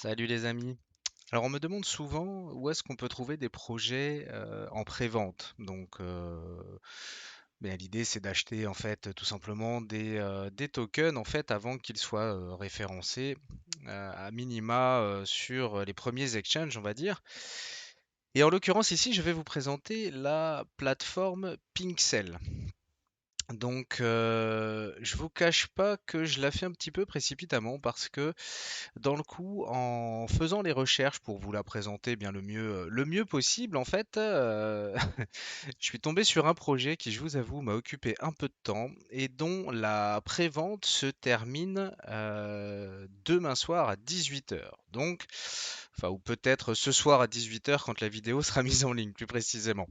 Salut les amis. Alors on me demande souvent où est-ce qu'on peut trouver des projets en pré-vente. Donc l'idée c'est d'acheter en fait tout simplement des tokens en fait avant qu'ils soient référencés à minima sur les premiers exchanges on va dire. Et en l'occurrence ici je vais vous présenter la plateforme Pinkcell. Je vous cache pas que je la fais un petit peu précipitamment parce que dans le coup, en faisant les recherches pour vous la présenter bien le mieux possible, en fait, je suis tombé sur un projet qui, je vous avoue, m'a occupé un peu de temps et dont la prévente se termine demain soir à 18 heures. Enfin, ou peut-être ce soir à 18 heures quand la vidéo sera mise en ligne, plus précisément.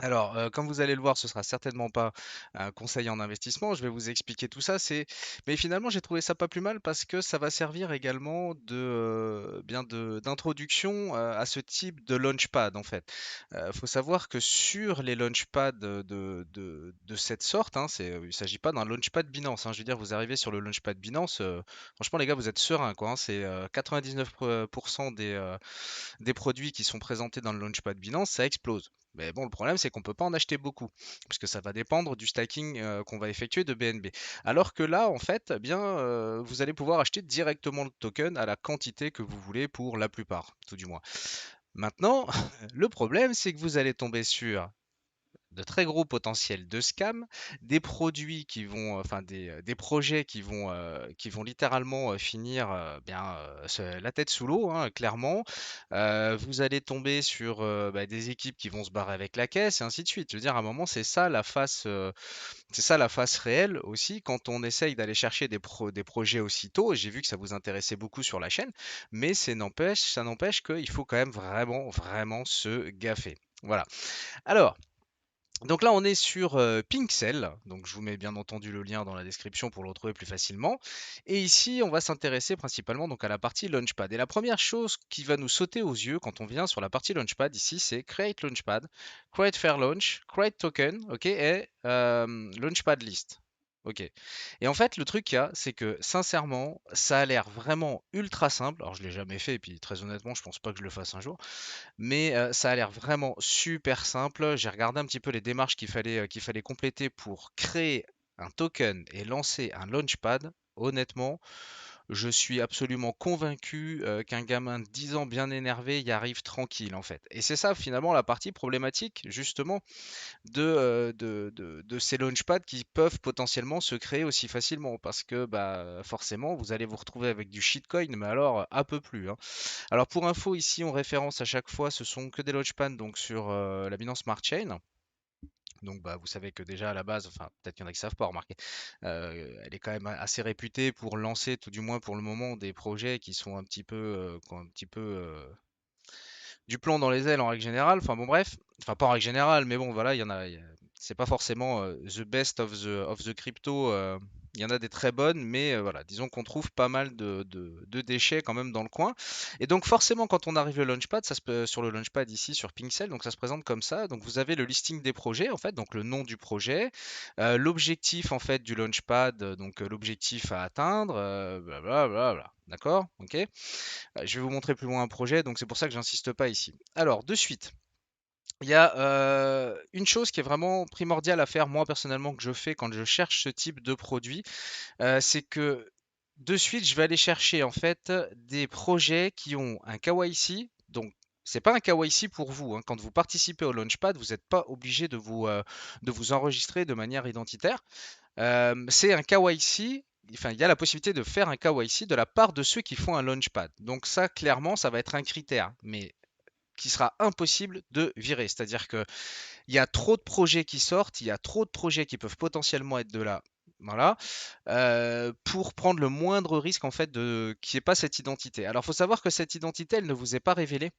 Alors, comme vous allez le voir, ce sera certainement pas un conseil en investissement. Je vais vous expliquer tout ça. Mais finalement, j'ai trouvé ça pas plus mal parce que ça va servir également d'introduction à ce type de launchpad en fait. Faut savoir que sur les launchpads de cette sorte, hein, il s'agit pas d'un launchpad Binance, hein. Je veux dire, vous arrivez sur le launchpad Binance, franchement les gars, vous êtes sereins quoi, hein. C'est 99% des produits qui sont présentés dans le launchpad Binance, ça explose. Mais bon, le problème, c'est qu'on ne peut pas en acheter beaucoup, puisque ça va dépendre du stacking qu'on va effectuer de BNB. Alors que là, en fait, eh bien, vous allez pouvoir acheter directement le token à la quantité que vous voulez pour la plupart, tout du moins. Maintenant, le problème, c'est que vous allez tomber sur de très gros potentiels de scam, des produits qui vont, enfin des projets qui vont littéralement finir la tête sous l'eau, hein, clairement. Vous allez tomber sur des équipes qui vont se barrer avec la caisse et ainsi de suite. Je veux dire, à un moment, c'est ça la face réelle aussi quand on essaye d'aller chercher des projets aussitôt. J'ai vu que ça vous intéressait beaucoup sur la chaîne, mais ça n'empêche qu'il faut quand même vraiment, vraiment se gaffer. Voilà. Alors, donc là, on est sur Pinkcell. Donc je vous mets bien entendu le lien dans la description pour le retrouver plus facilement. Et ici, on va s'intéresser principalement donc à la partie Launchpad. Et la première chose qui va nous sauter aux yeux quand on vient sur la partie Launchpad ici, c'est Create Launchpad, Create Fair Launch, Create Token, ok, et Launchpad List. Ok. Et en fait, le truc qu'il y a, c'est que sincèrement, ça a l'air vraiment ultra simple. Alors, je l'ai jamais fait, et puis très honnêtement, je pense pas que je le fasse un jour. Mais ça a l'air vraiment super simple. J'ai regardé un petit peu les démarches qu'il fallait compléter pour créer un token et lancer un launchpad. Honnêtement, je suis absolument convaincu qu'un gamin de 10 ans bien énervé y arrive tranquille en fait. Et c'est ça finalement la partie problématique justement de ces launchpads qui peuvent potentiellement se créer aussi facilement parce que bah, forcément vous allez vous retrouver avec du shitcoin mais alors à peu plus, hein. Alors pour info, ici on référence à chaque fois, ce sont que des launchpads donc sur la Binance Smart Chain. Donc bah, vous savez que déjà à la base, enfin peut-être qu'il y en a qui savent pas remarquer, elle est quand même assez réputée pour lancer, tout du moins pour le moment, des projets qui sont un petit peu, qui ont un petit peu du plomb dans les ailes en règle générale. Enfin bon bref, enfin pas en règle générale, mais bon voilà, c'est pas forcément the best of the crypto. Il y en a des très bonnes, mais voilà, disons qu'on trouve pas mal de déchets quand même dans le coin. Et donc forcément, quand on arrive le launchpad, sur le launchpad ici sur Pinkcell, donc ça se présente comme ça. Donc vous avez le listing des projets en fait, donc le nom du projet, l'objectif en fait du launchpad, l'objectif à atteindre, blablabla. D'accord? Ok? Je vais vous montrer plus loin un projet, donc c'est pour ça que j'insiste pas ici. Alors, de suite, il y a une chose qui est vraiment primordiale à faire, moi personnellement, que je fais quand je cherche ce type de produit, c'est que de suite, je vais aller chercher en fait des projets qui ont un KYC. Donc, c'est pas un KYC pour vous, hein. Quand vous participez au Launchpad, vous n'êtes pas obligé de vous enregistrer de manière identitaire. C'est un KYC, enfin, il y a la possibilité de faire un KYC de la part de ceux qui font un Launchpad. Donc ça, clairement, ça va être un critère, mais qui sera impossible de virer. C'est-à-dire qu'il y a trop de projets qui sortent, il y a trop de projets qui peuvent potentiellement être de là. Voilà, pour prendre le moindre risque en fait de qu'il n'y ait pas cette identité. Alors, il faut savoir que cette identité, elle ne vous est pas révélée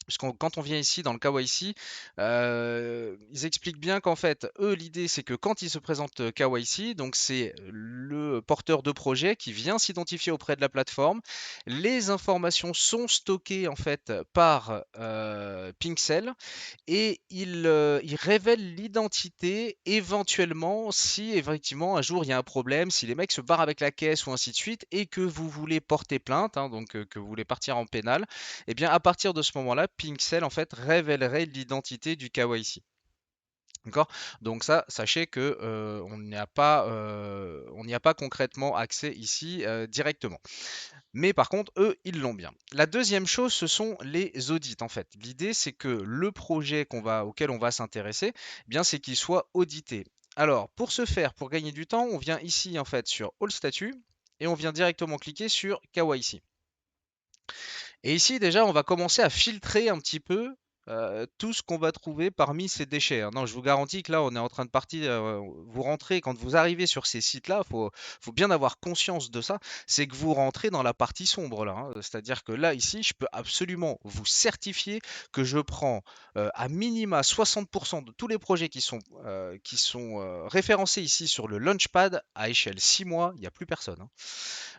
Parce que quand on vient ici dans le KYC, ils expliquent bien qu'en fait, eux, l'idée c'est que quand ils se présentent KYC, donc c'est le porteur de projet qui vient s'identifier auprès de la plateforme. Les informations sont stockées en fait par Pinkcell et il révèle l'identité éventuellement si effectivement un jour il y a un problème, si les mecs se barrent avec la caisse ou ainsi de suite et que vous voulez porter plainte, hein, donc que vous voulez partir en pénal, et bien à partir de ce moment-là, Pinkcell en fait révélerait l'identité du KYC. D'accord? Donc ça, sachez que on n'y a pas concrètement accès ici directement. Mais par contre, eux, ils l'ont bien. La deuxième chose, ce sont les audits en fait. L'idée, c'est que le projet auquel on va s'intéresser, eh bien, c'est qu'il soit audité. Alors, pour ce faire, pour gagner du temps, on vient ici en fait sur All Statut et on vient directement cliquer sur KYC. Et ici, déjà, on va commencer à filtrer un petit peu tout ce qu'on va trouver parmi ces déchets, hein. Non, je vous garantis que là, on est en train de partir. Vous rentrez, quand vous arrivez sur ces sites-là, faut bien avoir conscience de ça. C'est que vous rentrez dans la partie sombre, là, hein. C'est-à-dire que là, ici, je peux absolument vous certifier que je prends à minima 60% de tous les projets qui sont référencés ici sur le Launchpad à échelle 6 mois. Il n'y a plus personne, hein.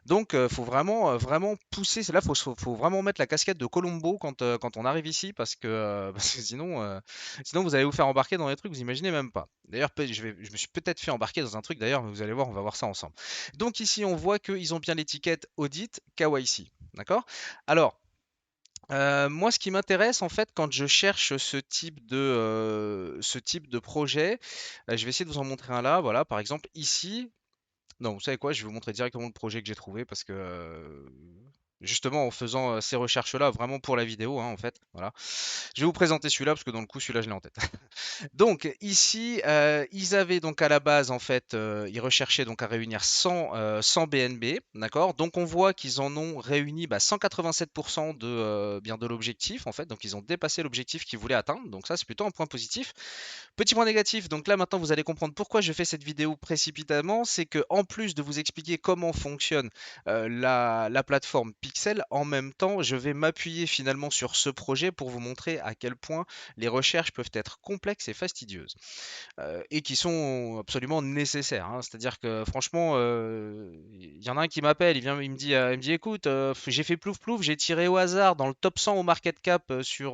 Donc, faut vraiment pousser. Là, faut vraiment mettre la casquette de Colombo quand on arrive ici, parce que, parce que sinon vous allez vous faire embarquer dans des trucs que vous imaginez même pas. D'ailleurs, je me suis peut-être fait embarquer dans un truc d'ailleurs, mais vous allez voir, on va voir ça ensemble. Donc ici, on voit qu'ils ont bien l'étiquette Audit KYC, d'accord? Alors, moi, ce qui m'intéresse en fait quand je cherche ce type de projet, je vais essayer de vous en montrer un là. Voilà, par exemple ici. Non, vous savez quoi? Je vais vous montrer directement le projet que j'ai trouvé parce que justement en faisant ces recherches-là, vraiment pour la vidéo, hein, en fait. Voilà. Je vais vous présenter celui-là parce que dans le coup, celui-là, je l'ai en tête. Donc ici, ils avaient donc à la base, en fait, ils recherchaient donc à réunir 100 BNB, d'accord? Donc on voit qu'ils en ont réuni 187% bien de l'objectif, en fait. Donc ils ont dépassé l'objectif qu'ils voulaient atteindre. Donc ça, c'est plutôt un point positif. Petit point négatif, donc là maintenant vous allez comprendre pourquoi je fais cette vidéo précipitamment, c'est que en plus de vous expliquer comment fonctionne la plateforme Pixel, en même temps je vais m'appuyer finalement sur ce projet pour vous montrer à quel point les recherches peuvent être complexes et fastidieuses et qui sont absolument nécessaires, hein. C'est-à-dire que franchement, il y en a un qui m'appelle, il me dit écoute, j'ai fait plouf plouf, j'ai tiré au hasard dans le top 100 au market cap sur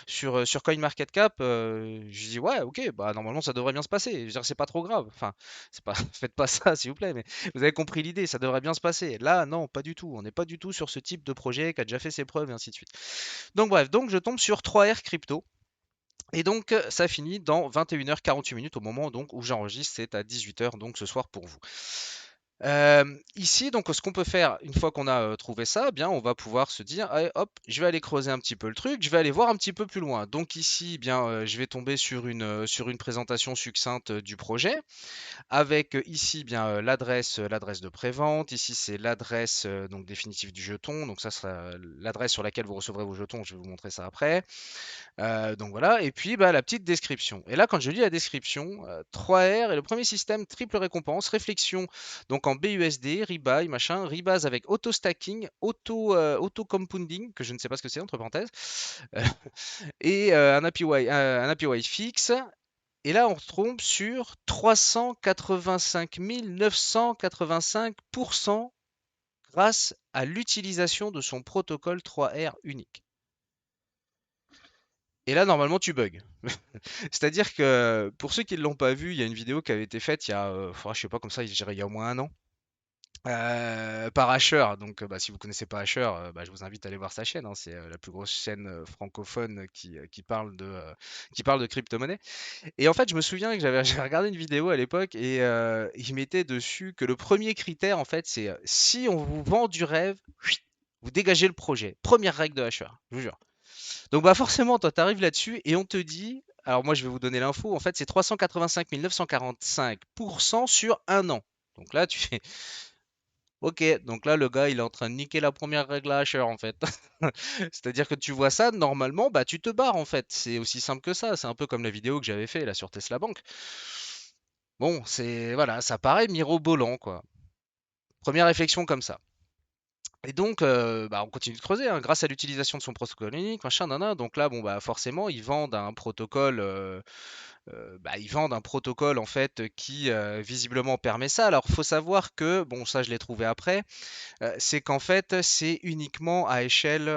CoinMarketCap. Je lui dis ouais, ok, bah normalement ça devrait bien se passer. Je veux dire, c'est pas trop grave. Enfin, c'est pas, faites pas ça s'il vous plaît, mais vous avez compris l'idée, ça devrait bien se passer. Là, non, pas du tout. On n'est pas du tout sur ce type de projet qui a déjà fait ses preuves et ainsi de suite. Donc bref, donc je tombe sur 3R Crypto. Et donc, ça finit dans 21h48 au moment donc où j'enregistre, c'est à 18h donc ce soir pour vous. Ici, donc, ce qu'on peut faire une fois qu'on a trouvé ça, eh bien, on va pouvoir se dire, allez, hop, je vais aller creuser un petit peu le truc, je vais aller voir un petit peu plus loin. Donc ici, eh bien, je vais tomber sur une présentation succincte du projet, avec ici, eh bien, l'adresse de prévente. Ici, c'est l'adresse donc définitive du jeton. Donc ça sera l'adresse sur laquelle vous recevrez vos jetons. Je vais vous montrer ça après. Donc voilà, et puis la petite description. Et là, quand je lis la description, 3R est le premier système triple récompense, réflexion donc en BUSD, rebuy, machin, rebase avec auto-stacking, auto-compounding, que je ne sais pas ce que c'est, entre parenthèses, euh, et un APY fixe. Et là, on tombe sur 385 985% grâce à l'utilisation de son protocole 3R unique. Et là, normalement, tu bugs. C'est-à-dire que pour ceux qui ne l'ont pas vu, il y a une vidéo qui avait été faite il y a, je sais pas, comme ça, je dirais il y a au moins un an, par Asher. Donc, si vous connaissez pas Asher, je vous invite à aller voir sa chaîne, hein. C'est la plus grosse chaîne francophone qui parle de crypto-monnaie. Et en fait, je me souviens que j'avais regardé une vidéo à l'époque et il mettait dessus que le premier critère, en fait, c'est si on vous vend du rêve, vous dégagez le projet. Première règle de Asher, je vous jure. Donc forcément, toi, tu arrives là-dessus et on te dit, alors moi je vais vous donner l'info, en fait c'est 385 945% sur un an. Donc là tu fais, ok, donc là le gars il est en train de niquer la première règle à Asher en fait. C'est-à-dire que tu vois ça, normalement, tu te barres en fait. C'est aussi simple que ça. C'est un peu comme la vidéo que j'avais fait là sur Tesla Bank. Bon, voilà, ça paraît mirobolant quoi. Première réflexion comme ça. Et donc, bah, on continue de creuser, hein, grâce à l'utilisation de son protocole unique, machin, nana. Donc là, bon, bah, forcément, ils vendent un protocole en fait qui visiblement permet ça. Alors, faut savoir que, bon, ça, je l'ai trouvé après, c'est qu'en fait, c'est uniquement à échelle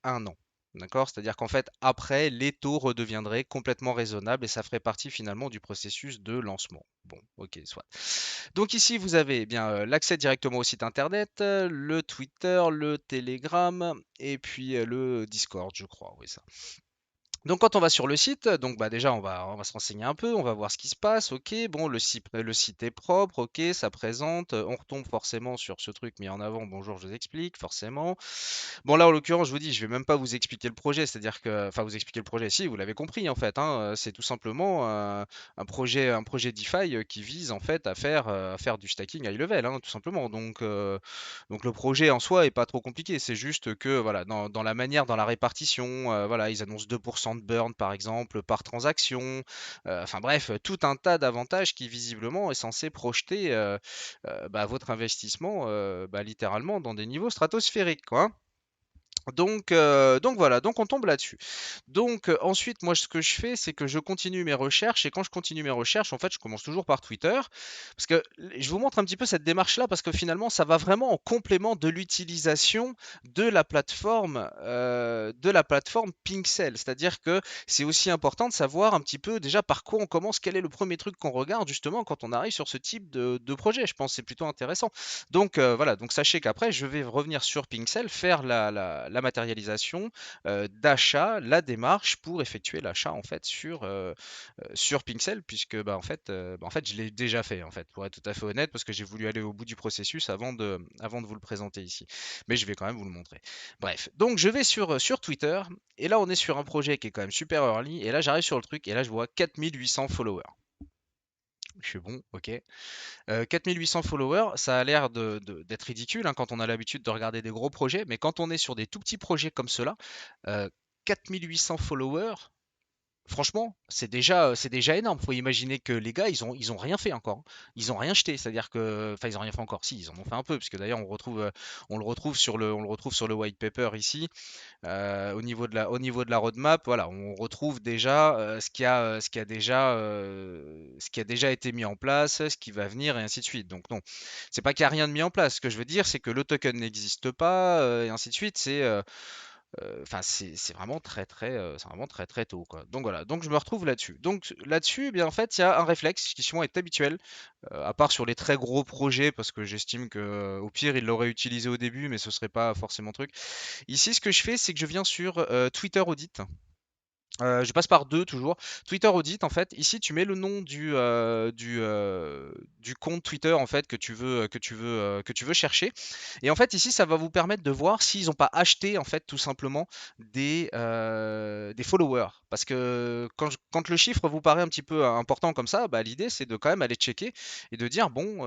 1 an. D'accord? C'est-à-dire qu'en fait, après, les taux redeviendraient complètement raisonnables et ça ferait partie finalement du processus de lancement. Bon, ok, soit. Donc ici, vous avez eh bien l'accès directement au site internet, le Twitter, le Telegram et puis le Discord, je crois. Oui, ça. Donc quand on va sur le site, donc bah déjà on va se renseigner un peu, on va voir ce qui se passe, ok, bon le site est propre, ok, ça présente, on retombe forcément sur ce truc mis en avant, bonjour je vous explique, forcément. Bon là en l'occurrence je vous dis, je vais même pas vous expliquer le projet, c'est-à-dire que, enfin vous expliquer le projet, si vous l'avez compris en fait, hein, c'est tout simplement un projet DeFi qui vise en fait à faire du stacking high level, hein, tout simplement. Donc le projet en soi est pas trop compliqué, c'est juste que voilà, dans la manière, dans la répartition, voilà, ils annoncent 2% de burn par exemple par transaction, enfin bref, tout un tas d'avantages qui visiblement est censé projeter bah, votre investissement bah, littéralement dans des niveaux stratosphériques, quoi, hein. Donc voilà, donc on tombe là-dessus. Donc ensuite, moi, ce que je fais, c'est que je continue mes recherches. Et quand je continue mes recherches, en fait, je commence toujours par Twitter. Parce que je vous montre un petit peu cette démarche-là, parce que finalement, ça va vraiment en complément de l'utilisation de la plateforme Pixel. C'est-à-dire que c'est aussi important de savoir un petit peu déjà par quoi on commence, quel est le premier truc qu'on regarde justement quand on arrive sur ce type de projet. Je pense que c'est plutôt intéressant. Donc voilà, donc sachez qu'après, je vais revenir sur Pixel, faire la matérialisation d'achat, la démarche pour effectuer l'achat en fait sur Pixel, puisque bah, en fait, je l'ai déjà fait en fait, pour être tout à fait honnête, parce que j'ai voulu aller au bout du processus avant de vous le présenter ici. Mais je vais quand même vous le montrer. Bref, donc je vais sur Twitter, et là on est sur un projet qui est quand même super early, et là j'arrive sur le truc, et là je vois 4800 followers. Je suis bon, ok. 4800 followers, ça a l'air d'être ridicule hein, quand on a l'habitude de regarder des gros projets, mais quand on est sur des tout petits projets comme cela, 4800 followers, franchement, c'est déjà énorme. Faut imaginer que les gars, ils ont rien fait encore, hein. Ils ont rien jeté, c'est-à-dire que, enfin, ils ont rien fait encore. Si, ils en ont fait un peu, puisque d'ailleurs on le retrouve sur le white paper ici. Au niveau de la roadmap, voilà, on retrouve déjà ce qui a déjà été mis en place, ce qui va venir et ainsi de suite. Donc non, c'est pas qu'il n'y a rien de mis en place. Ce que je veux dire, c'est que le token n'existe pas et ainsi de suite. Enfin, c'est vraiment très très tôt, quoi. Donc voilà, donc je me retrouve là-dessus. Donc là-dessus, eh bien en fait, il y a un réflexe qui souvent est habituel, à part sur les très gros projets, parce que j'estime que au pire, il l'aurait utilisé au début, mais ce serait pas forcément truc. Ici, ce que je fais, c'est que je viens sur Twitter Audit. Je passe par 2 toujours. Twitter Audit, en fait, ici tu mets le nom du compte Twitter en fait que tu veux chercher. Et en fait, ici, ça va vous permettre de voir s'ils n'ont pas acheté en fait tout simplement des followers. Parce que quand le chiffre vous paraît un petit peu important comme ça, bah, l'idée c'est de quand même aller checker et de dire bon,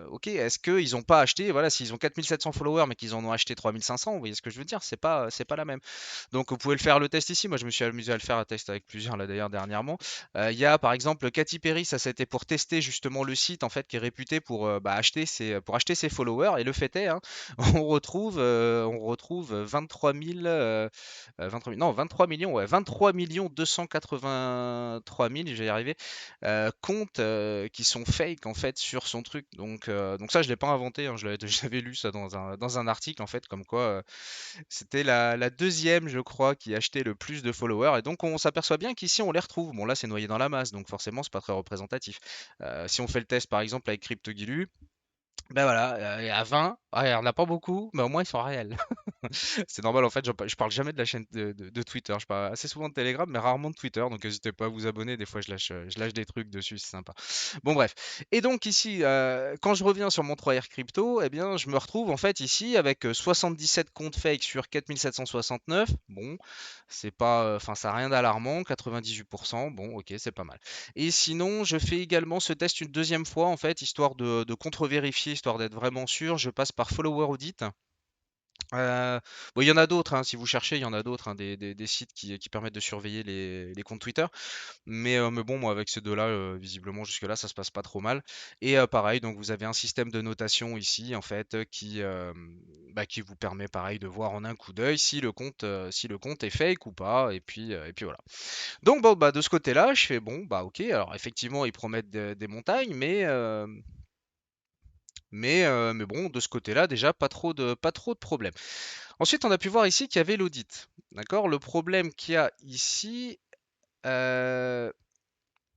ok, est-ce qu'ils n'ont pas acheté, voilà, s'ils ont 4700 followers mais qu'ils en ont acheté 3500, vous voyez ce que je veux dire, c'est pas la même. Donc vous pouvez le faire le test ici. Moi je me suis amusé à le faire un test avec plusieurs là d'ailleurs dernièrement. Il y a par exemple Katy Perry, ça c'était pour tester justement le site en fait qui est réputé pour acheter ses followers. Et le fait est, hein, on retrouve 23 000, 23 000 non 23 millions, ouais, 23 283 000, j'ai y arrivé, comptes qui sont fake en fait sur son truc. Donc ça je l'ai pas inventé, hein, j'avais lu ça dans un article en fait comme quoi c'était la deuxième, je crois, qui achetait le plus de followers. Et donc, on s'aperçoit bien qu'ici, on les retrouve. Bon, là, c'est noyé dans la masse, donc forcément, c'est pas très représentatif. Si on fait le test, par exemple, avec CryptoGilu, ben voilà, à 20, ouais, on n'a pas beaucoup, mais au moins, ils sont réels. C'est normal, en fait, je parle jamais de la chaîne de Twitter. Je parle assez souvent de Telegram, mais rarement de Twitter. Donc, n'hésitez pas à vous abonner. Des fois, je lâche des trucs dessus, c'est sympa. Bon, bref. Et donc, ici, quand je reviens sur mon 3R Crypto, eh bien, je me retrouve en fait ici avec 77 comptes fake sur 4769. Bon, c'est pas, enfin, ça n'a rien d'alarmant. 98%. Bon, ok, c'est pas mal. Et sinon, je fais également ce test une deuxième fois, en fait, histoire de contre-vérifier, histoire d'être vraiment sûr. Je passe par Follower Audit. Bon, il y en a d'autres, hein, si vous cherchez, il y en a d'autres, hein, des sites qui permettent de surveiller les comptes Twitter. Mais bon, moi, avec ces deux-là, visiblement, jusque-là, ça se passe pas trop mal. Et pareil, donc vous avez un système de notation ici, en fait, qui vous permet, pareil, de voir en un coup d'œil si le compte est fake ou pas. Et puis voilà. Donc, bon, bah, de ce côté-là, je fais bon, bah, ok. Alors, effectivement, ils promettent des montagnes, mais bon, de ce côté-là, déjà, pas trop de problèmes. Ensuite, on a pu voir ici qu'il y avait l'audit. D'accord? Le problème qu'il y a ici. euh,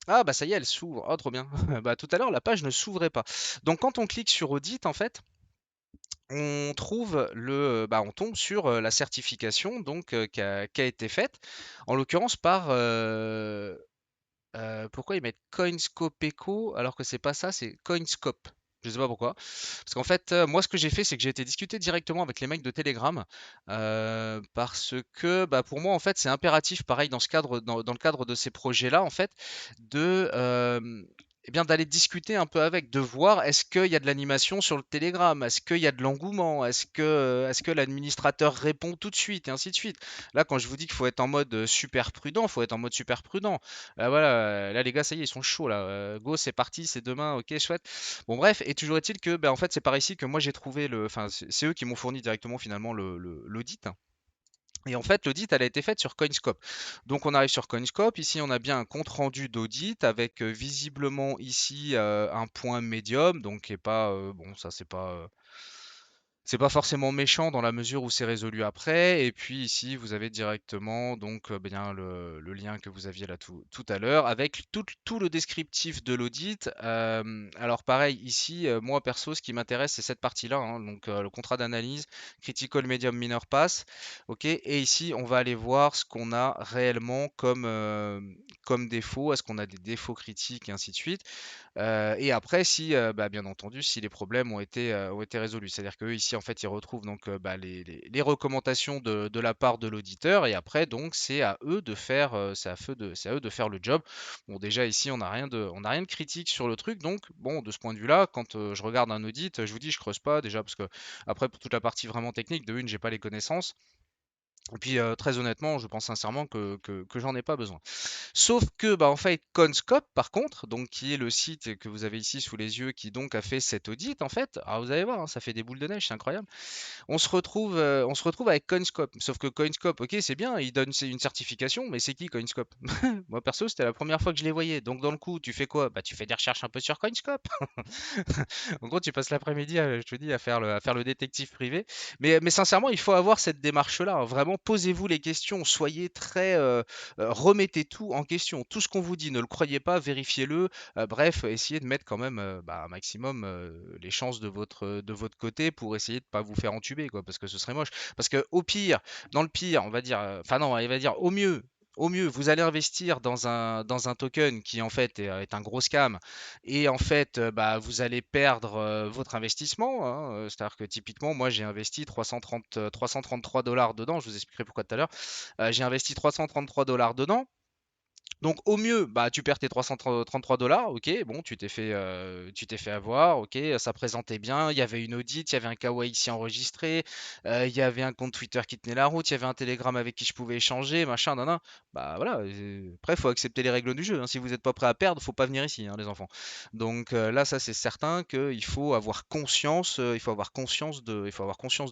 Ah bah ça y est, elle s'ouvre. Oh trop bien. Bah tout à l'heure la page ne s'ouvrait pas. Donc quand on clique sur audit en fait, on trouve on tombe sur la certification donc qui a été faite, en l'occurrence par pourquoi ils mettent Coinscope Echo alors que c'est pas ça, c'est Coinscope. Je sais pas pourquoi. Parce qu'en fait, moi, ce que j'ai fait, c'est que j'ai été discuter directement avec les mecs de Telegram parce que, bah, pour moi, en fait, c'est impératif, pareil, dans le cadre de ces projets-là, en fait, de, eh bien, d'aller discuter un peu avec, de voir est-ce qu'il y a de l'animation sur le Telegram, est-ce qu'il y a de l'engouement, est-ce que l'administrateur répond tout de suite, et ainsi de suite. Là, quand je vous dis qu'il faut être en mode super prudent, il faut être en mode super prudent. Voilà, là les gars, ça y est, ils sont chauds là. Go, c'est parti, c'est demain, ok, chouette. Bon bref, et toujours est-il que, en fait, c'est par ici que moi j'ai trouvé enfin, c'est eux qui m'ont fourni directement finalement l'audit. Et en fait, l'audit, elle a été faite sur Coinscope. Donc on arrive sur Coinscope, ici on a bien un compte rendu d'audit avec visiblement ici un point médium, donc qui est pas, bon ça c'est pas forcément méchant dans la mesure où c'est résolu après. Et puis ici, vous avez directement donc bien le lien que vous aviez là tout à l'heure avec tout le descriptif de l'audit. Alors pareil, ici, moi perso, ce qui m'intéresse, c'est cette partie-là, hein, donc le contrat d'analyse, Critical Medium Minor Pass. Ok, et ici, on va aller voir ce qu'on a réellement comme défaut. Est-ce qu'on a des défauts critiques et ainsi de suite. Et après, si, bien entendu, si les problèmes ont été résolus. C'est-à-dire qu'eux, ici, en fait, ils retrouvent donc les recommandations de la part de l'auditeur, et après, donc, c'est à eux de faire, c'est à eux de faire le job. Bon, déjà, ici, on n'a rien de critique sur le truc, donc, bon, de ce point de vue-là, quand je regarde un audit, je vous dis, je creuse pas, déjà, parce que, après, pour toute la partie vraiment technique, de une, j'ai pas les connaissances. Et puis, très honnêtement, je pense sincèrement que j'en ai pas besoin. Sauf que, bah, en fait, Conscope, par contre, donc qui est le site que vous avez ici sous les yeux, qui donc a fait cet audit, en fait, alors vous allez voir, hein, ça fait des boules de neige, c'est incroyable. On se retrouve avec Coinscope. Sauf que Coinscope, ok, c'est bien, il donne une certification, mais c'est qui Coinscope? Moi perso, c'était la première fois que je les voyais. Donc dans le coup, tu fais quoi? Bah tu fais des recherches un peu sur Coinscope. En gros, tu passes l'après-midi, je te dis, à faire le détective privé. Mais sincèrement, il faut avoir cette démarche-là, hein. Vraiment, posez-vous les questions, soyez très, remettez tout en question. Tout ce qu'on vous dit, ne le croyez pas, vérifiez-le. Bref, essayez de mettre quand même un maximum les chances de votre côté pour essayer de pas vous faire entuber, quoi, parce que ce serait moche. Parce que au pire, dans le pire, on va dire, enfin non, il va dire au mieux, vous allez investir dans un token qui en fait est un gros scam et en fait vous allez perdre votre investissement, hein. C'est-à-dire que typiquement, moi j'ai investi 333 $ dedans, je vous expliquerai pourquoi tout à l'heure. J'ai investi 333 $ dedans. Donc au mieux, bah tu perds tes 333 $, ok, bon, tu t'es fait avoir, ok, ça présentait bien, il y avait une audit, il y avait un KYC enregistré, il y avait un compte Twitter qui tenait la route, il y avait un Telegram avec qui je pouvais échanger, machin, nan, nan. Bah voilà, après faut accepter les règles du jeu, hein. Si vous n'êtes pas prêt à perdre, faut pas venir ici, hein, les enfants. Donc là, ça c'est certain qu'il faut avoir conscience, il faut avoir conscience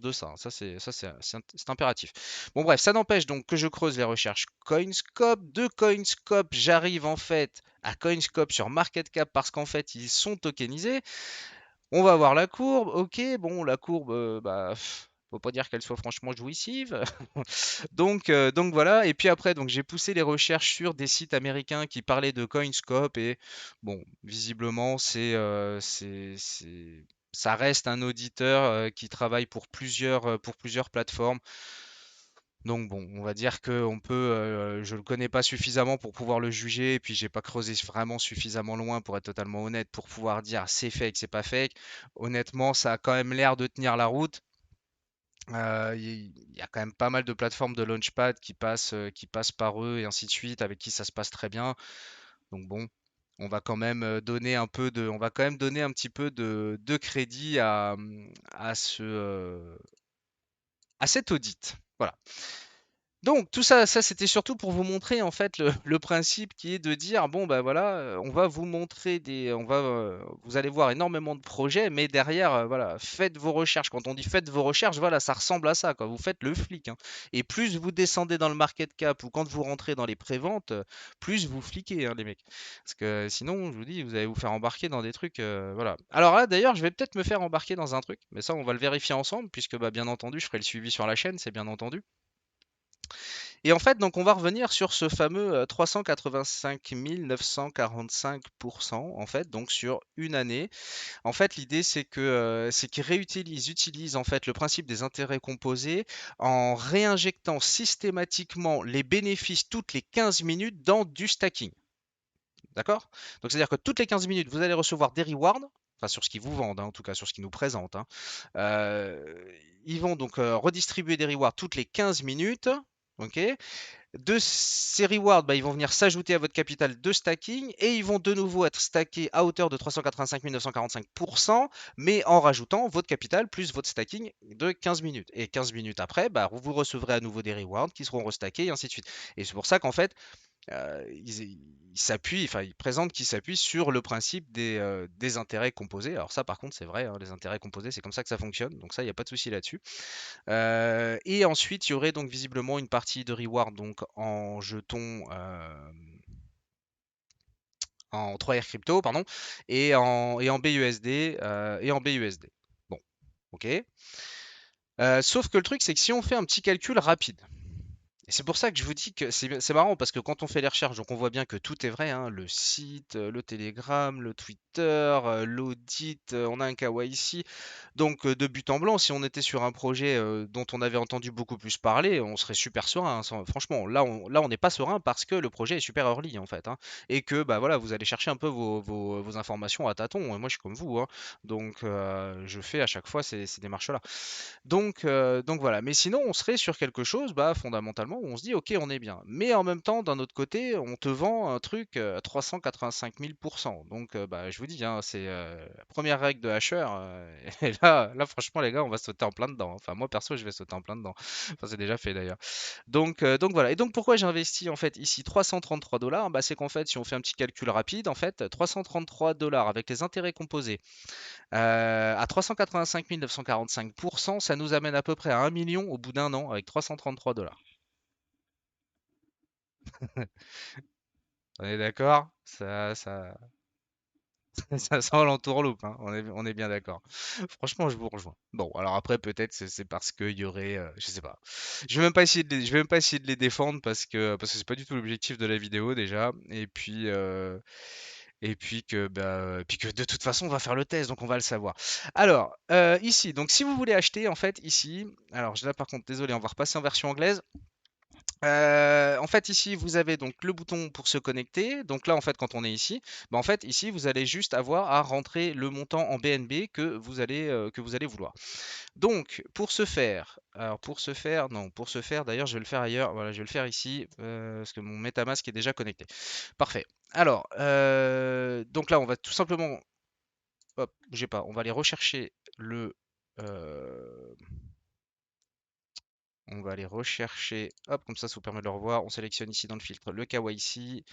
de ça, hein. C'est impératif. Bon bref, ça n'empêche donc que je creuse les recherches Coinscope. De Coinscope, j'arrive en fait à Coinscope sur MarketCap parce qu'en fait ils sont tokenisés. On va voir la courbe. Ok, bon la courbe, faut pas dire qu'elle soit franchement jouissive. Donc voilà. Et puis après, donc j'ai poussé les recherches sur des sites américains qui parlaient de Coinscope et bon, visiblement ça reste un auditeur qui travaille pour plusieurs plateformes. Donc bon, on va dire que je le connais pas suffisamment pour pouvoir le juger, et puis j'ai pas creusé vraiment suffisamment loin pour être totalement honnête pour pouvoir dire c'est fake, c'est pas fake. Honnêtement, ça a quand même l'air de tenir la route. Il y a quand même pas mal de plateformes de launchpad qui passent par eux et ainsi de suite, avec qui ça se passe très bien. Donc bon, on va quand même on va quand même donner un petit peu de crédit à ce, à cet audit. Voilà. Donc tout ça, c'était surtout pour vous montrer en fait le principe qui est de dire bon bah voilà, on va vous montrer vous allez voir énormément de projets, mais derrière voilà, faites vos recherches. Quand on dit faites vos recherches, voilà, ça ressemble à ça quoi. Vous faites le flic, hein. Et plus vous descendez dans le market cap ou quand vous rentrez dans les préventes, plus vous fliquez hein, les mecs. Parce que sinon, je vous dis, vous allez vous faire embarquer dans des trucs, voilà. Alors là d'ailleurs, je vais peut-être me faire embarquer dans un truc, mais ça on va le vérifier ensemble puisque bah bien entendu, je ferai le suivi sur la chaîne, c'est bien entendu. Et en fait, donc on va revenir sur ce fameux 385 945% en fait, donc sur une année. En fait, l'idée c'est qu'ils utilisent en fait le principe des intérêts composés en réinjectant systématiquement les bénéfices toutes les 15 minutes dans du stacking. D'accord? Donc c'est-à-dire que toutes les 15 minutes, vous allez recevoir des rewards, enfin sur ce qu'ils vous vendent, hein, en tout cas sur ce qu'ils nous présentent, hein. Euh, Ils vont donc redistribuer des rewards toutes les 15 minutes. Ok, de ces rewards, bah, ils vont venir s'ajouter à votre capital de stacking et ils vont de nouveau être stackés à hauteur de 385 945%, mais en rajoutant votre capital plus votre stacking de 15 minutes. Et 15 minutes après, bah, vous recevrez à nouveau des rewards qui seront restackés et ainsi de suite. Et c'est pour ça qu'en fait, ils s'appuient, enfin, ils présentent qu'ils s'appuient sur le principe des intérêts composés. Alors ça, par contre, c'est vrai, hein, les intérêts composés, c'est comme ça que ça fonctionne. Donc ça, il n'y a pas de souci là-dessus. Et ensuite, il y aurait donc visiblement une partie de reward donc en jetons, en 3R crypto, pardon, et en BUSD, Bon, ok. Sauf que le truc, c'est que si on fait un petit calcul rapide, et c'est pour ça que je vous dis que c'est marrant parce que quand on fait les recherches, donc on voit bien que tout est vrai, hein, le site, le Telegram, le Twitter, l'audit, on a un KYC. Donc de but en blanc, si on était sur un projet dont on avait entendu beaucoup plus parler, on serait super serein, hein, franchement, là on n'est pas serein parce que le projet est super early en fait, hein, et que bah voilà, vous allez chercher un peu vos informations à tâtons. Et moi je suis comme vous, hein, donc je fais à chaque fois ces démarches-là. Donc voilà. Mais sinon, on serait sur quelque chose, bah, fondamentalement, où on se dit, ok, on est bien. Mais en même temps, d'un autre côté, on te vend un truc à 385 000%. Donc, bah, je vous dis, hein, c'est la première règle de Hasher. Et là, franchement, les gars, on va sauter en plein dedans. Enfin, moi, perso, je vais sauter en plein dedans. Enfin, c'est déjà fait d'ailleurs. Donc voilà. Et donc, pourquoi j'ai investi en fait ici 333 dollars? Bah, c'est qu'en fait, si on fait un petit calcul rapide, en fait, 333 dollars avec les intérêts composés à 385 945%, ça nous amène à peu près à 1 million au bout d'un an avec 333 dollars. On est d'accord? Ça sent l'entourloupe, hein. On est bien d'accord. Franchement, je vous rejoins. Bon, alors après, peut-être c'est parce qu'il y aurait, je sais pas. Je vais même pas essayer de les défendre parce que c'est pas du tout l'objectif de la vidéo déjà. Et puis que de toute façon, on va faire le test, donc on va le savoir. Alors, ici, donc si vous voulez acheter, en fait, ici, alors là par contre, désolé, on va repasser en version anglaise. En fait, ici, vous avez donc le bouton pour se connecter. Donc là, en fait, quand on est ici, bah, en fait, ici, vous allez juste avoir à rentrer le montant en BNB que vous allez vouloir. Donc, pour ce faire, d'ailleurs, je vais le faire ailleurs. Voilà, je vais le faire ici parce que mon MetaMask est déjà connecté. Parfait. Alors, donc là, on va tout simplement, hop, bougez pas, on va aller rechercher euh, on va aller rechercher, hop, comme ça vous permet de le revoir. On sélectionne ici dans le filtre le KYC.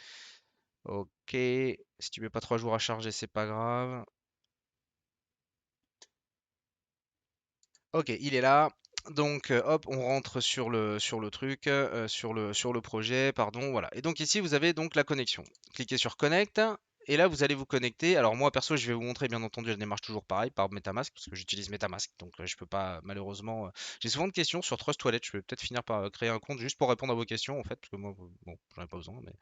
Ok, si tu mets pas 3 jours à charger, c'est pas grave. Ok, il est là. Donc, hop, on rentre sur le truc, sur le projet, pardon, voilà. Et donc ici, vous avez donc la connexion. Cliquez sur Connect. Et là, vous allez vous connecter. Alors moi, perso, je vais vous montrer, bien entendu, la démarche toujours pareil par MetaMask, parce que j'utilise MetaMask. Donc, je peux pas, malheureusement. J'ai souvent de questions sur Trust Wallet. Je vais peut-être finir par créer un compte juste pour répondre à vos questions, en fait, parce que moi, bon, j'en ai pas besoin, mais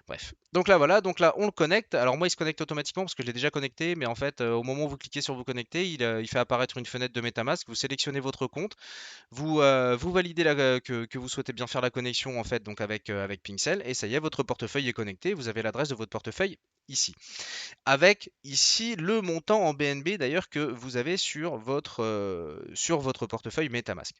bref. Donc là, voilà. Donc là, on le connecte. Alors moi, il se connecte automatiquement parce que je l'ai déjà connecté. Mais en fait, au moment où vous cliquez sur vous connecter, il fait apparaître une fenêtre de MetaMask. Vous sélectionnez votre compte. Vous validez que vous souhaitez bien faire la connexion en fait, donc avec Pincel. Et ça y est, votre portefeuille est connecté. Vous avez l'adresse de votre portefeuille ici. Avec ici le montant en BNB d'ailleurs que vous avez sur votre portefeuille MetaMask.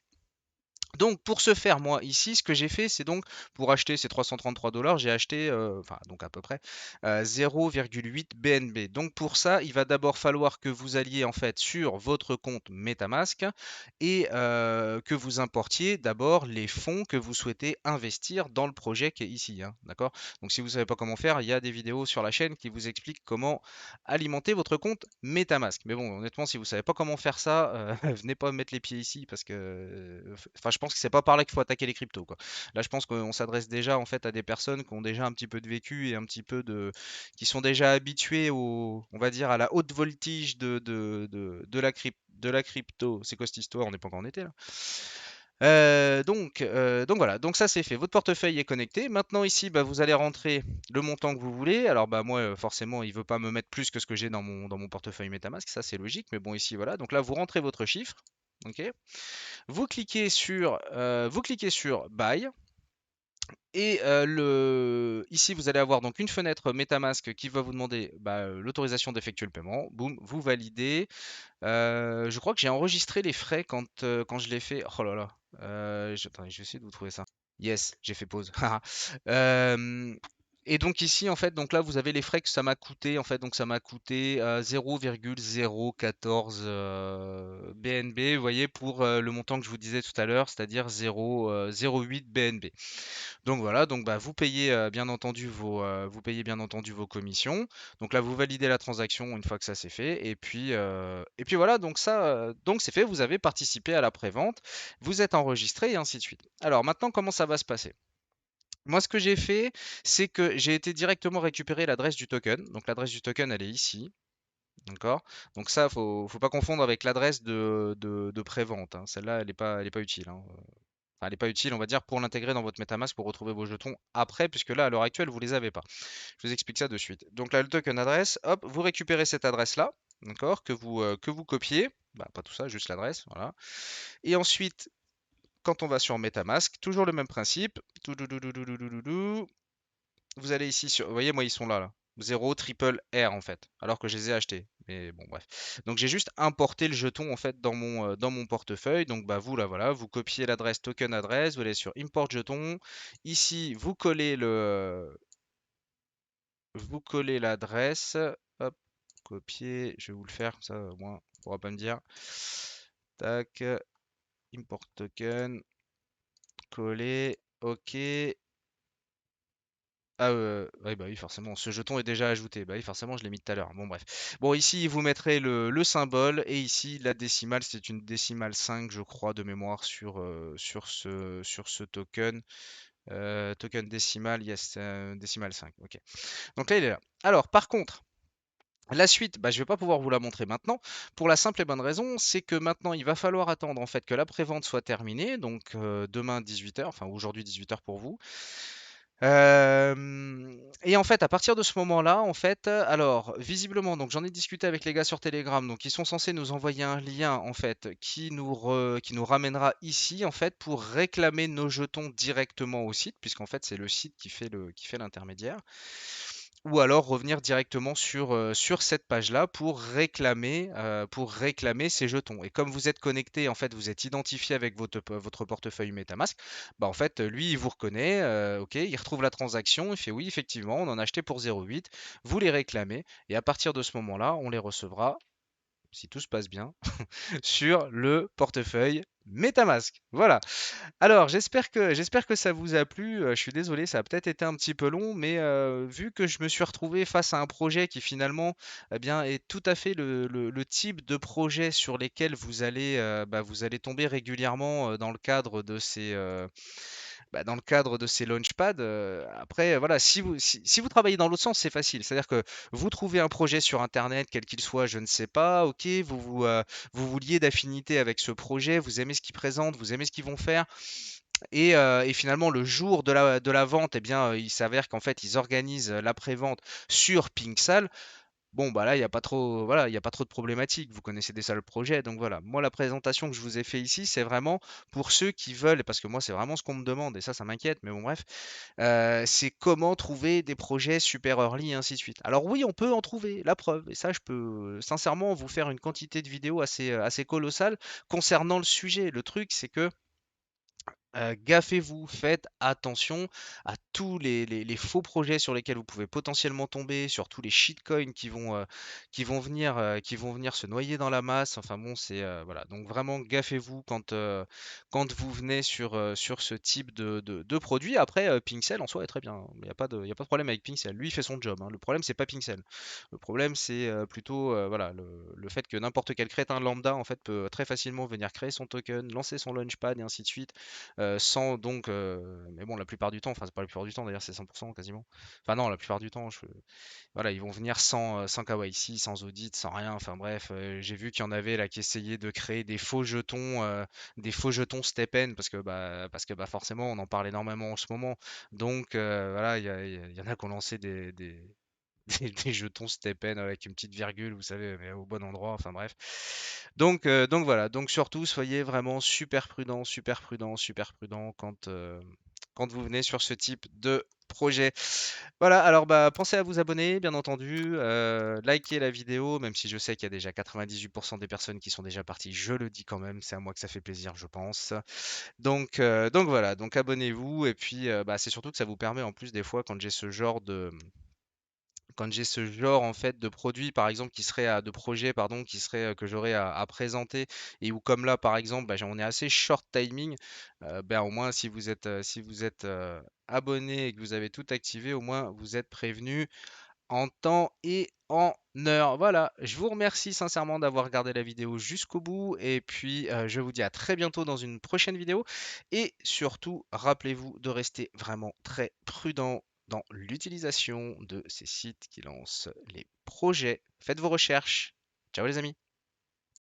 Donc pour ce faire, moi ici, ce que j'ai fait, c'est donc pour acheter ces 333 $, j'ai acheté, enfin donc à peu près 0,8 BNB. Donc pour ça, il va d'abord falloir que vous alliez en fait sur votre compte MetaMask et que vous importiez d'abord les fonds que vous souhaitez investir dans le projet qui est ici, hein, d'accord? Donc si vous ne savez pas comment faire, il y a des vidéos sur la chaîne qui vous expliquent comment alimenter votre compte MetaMask. Mais bon, honnêtement, si vous savez pas comment faire ça, venez pas mettre les pieds ici parce que, enfin, je pense que c'est pas par là qu'il faut attaquer les cryptos, quoi. Là, je pense qu'on s'adresse déjà en fait à des personnes qui ont déjà un petit peu de vécu et un petit peu qui sont déjà habitués on va dire, à la haute voltige de la crypto. C'est quoi cette histoire? On n'est pas encore en été là. Donc voilà, donc ça c'est fait. Votre portefeuille est connecté. Maintenant ici, bah, vous allez rentrer le montant que vous voulez. Alors bah moi forcément, il veut pas me mettre plus que ce que j'ai dans mon portefeuille MetaMask, ça c'est logique. Mais bon ici voilà. Donc là vous rentrez votre chiffre, ok. Vous cliquez sur Buy. Et ici, vous allez avoir donc une fenêtre MetaMask qui va vous demander bah, l'autorisation d'effectuer le paiement. Boum, vous validez. Je crois que j'ai enregistré les frais quand je l'ai fait. Oh là là. Attendez, je vais essayer de vous trouver ça. Yes, j'ai fait pause. Euh, et donc ici, en fait, donc là, vous avez les frais que ça m'a coûté. En fait, donc ça m'a coûté 0,014 BNB, vous voyez, pour le montant que je vous disais tout à l'heure, c'est-à-dire 0,08 BNB. Donc voilà, donc bah, vous payez vous payez bien entendu vos commissions. Donc là, vous validez la transaction une fois que ça c'est fait. Et puis voilà, donc ça, donc c'est fait. Vous avez participé à la prévente, vous êtes enregistré et ainsi de suite. Alors maintenant, comment ça va se passer? Moi, ce que j'ai fait, c'est que j'ai été directement récupérer l'adresse du token. Donc l'adresse du token, elle est ici. D'accord? Donc ça, faut pas confondre avec l'adresse de prévente, hein. Celle-là, elle est pas utile, hein. Enfin, elle n'est pas utile, on va dire, pour l'intégrer dans votre MetaMask pour retrouver vos jetons après, puisque là, à l'heure actuelle, vous les avez pas. Je vous explique ça de suite. Donc là, le token adresse, hop, vous récupérez cette adresse-là, d'accord, que vous copiez. Bah, pas tout ça, juste l'adresse, voilà. Et ensuite, quand on va sur MetaMask, toujours le même principe. Toudoudoudoudoudoudoudou. Vous allez ici sur. Vous voyez, moi, ils sont là, là. 0 triple R en fait, alors que je les ai achetés. Mais bon, bref. Donc j'ai juste importé le jeton en fait dans mon portefeuille. Donc bah vous là, voilà, vous copiez l'adresse token adresse, vous allez sur import jeton. Ici, vous collez l'adresse. Hop, copier. Je vais vous le faire, comme ça au moins, on pourra pas me dire. Tac, import token, coller, ok. Ah, ouais, bah oui, forcément, ce jeton est déjà ajouté. Bah oui, forcément, je l'ai mis tout à l'heure. Bon, bref. Bon, ici, vous mettrez le symbole et ici, la décimale, c'est une décimale 5, je crois, de mémoire sur ce token. Token décimal, yes, décimale 5. Ok. Donc là, il est là. Alors, par contre, la suite, bah, je ne vais pas pouvoir vous la montrer maintenant, pour la simple et bonne raison, c'est que maintenant, il va falloir attendre en fait que la prévente soit terminée, donc demain 18 h, enfin aujourd'hui 18 h pour vous. Et en fait, à partir de ce moment-là, en fait, alors visiblement, donc j'en ai discuté avec les gars sur Telegram, donc ils sont censés nous envoyer un lien en fait qui nous ramènera ici en fait pour réclamer nos jetons directement au site, puisqu'en fait c'est le site qui fait l'intermédiaire, ou alors revenir directement sur cette page-là pour réclamer ces jetons. Et comme vous êtes connecté, en fait, vous êtes identifié avec votre portefeuille MetaMask, bah en fait, lui, il vous reconnaît, ok, il retrouve la transaction, il fait oui, effectivement, on en a acheté pour 0,8, vous les réclamez, et à partir de ce moment-là, on les recevra, si tout se passe bien, sur le portefeuille MetaMask. Voilà. Alors, j'espère que ça vous a plu. Je suis désolé, ça a peut-être été un petit peu long, mais vu que je me suis retrouvé face à un projet qui finalement, eh bien, est tout à fait le type de projet sur lesquels vous allez tomber régulièrement dans le cadre de dans le cadre de ces launchpads. Après, voilà, si vous travaillez dans l'autre sens, c'est facile. C'est-à-dire que vous trouvez un projet sur Internet, quel qu'il soit, je ne sais pas, ok, vous vous liez d'affinité avec ce projet, vous aimez ce qu'ils présentent, vous aimez ce qu'ils vont faire. Et finalement, le jour de la vente, eh bien, il s'avère qu'en fait, ils organisent la prévente sur Pinksal. Bon, bah là, il n'y a pas trop, voilà, il y a pas trop de problématiques. Vous connaissez déjà le projet, donc voilà. Moi, la présentation que je vous ai fait ici, c'est vraiment pour ceux qui veulent, parce que moi, c'est vraiment ce qu'on me demande, et ça m'inquiète, mais bon, bref, c'est comment trouver des projets super early, et ainsi de suite. Alors oui, on peut en trouver, la preuve, et ça, je peux sincèrement vous faire une quantité de vidéos assez colossale concernant le sujet. Le truc, c'est que Gaffez-vous, faites attention à tous les faux projets sur lesquels vous pouvez potentiellement tomber, sur tous les shitcoins qui vont venir se noyer dans la masse. Enfin bon, c'est voilà. Donc vraiment, gaffez-vous quand vous venez sur ce type de produit. Après, Pincel en soi est très bien, hein. Il y a pas de problème avec Pincel. Lui, il fait son job, hein. Le problème, c'est pas Pincel. Le problème, c'est plutôt voilà, le fait que n'importe quel crétin lambda en fait peut très facilement venir créer son token, lancer son launchpad et ainsi de suite sans donc, mais bon, la plupart du temps, enfin, c'est pas la plupart du temps d'ailleurs, c'est 100% quasiment. Enfin, non, la plupart du temps, voilà, ils vont venir sans KYC, sans audit, sans rien. Enfin, bref, j'ai vu qu'il y en avait là qui essayaient de créer des faux jetons STEPN parce que bah, forcément, on en parle énormément en ce moment. Donc, voilà, il y en a qui ont lancé des jetons Stepen avec une petite virgule, vous savez, mais au bon endroit, enfin bref. Donc voilà, donc surtout soyez vraiment super prudent, super prudent, super prudent quand vous venez sur ce type de projet. Voilà, alors bah pensez à vous abonner, bien entendu, likez la vidéo, même si je sais qu'il y a déjà 98% des personnes qui sont déjà parties, je le dis quand même, c'est à moi que ça fait plaisir, je pense. Donc voilà, donc abonnez-vous, et puis bah, c'est surtout que ça vous permet en plus des fois quand j'ai ce genre en fait de produit par exemple qui serait de projet pardon qui serait que j'aurais à présenter et où comme là par exemple bah, on est assez short timing ben, au moins si vous êtes abonné et que vous avez tout activé au moins vous êtes prévenu en temps et en heure. Voilà, je vous remercie sincèrement d'avoir regardé la vidéo jusqu'au bout et puis je vous dis à très bientôt dans une prochaine vidéo et surtout rappelez-vous de rester vraiment très prudent dans l'utilisation de ces sites qui lancent les projets. Faites vos recherches. Ciao les amis.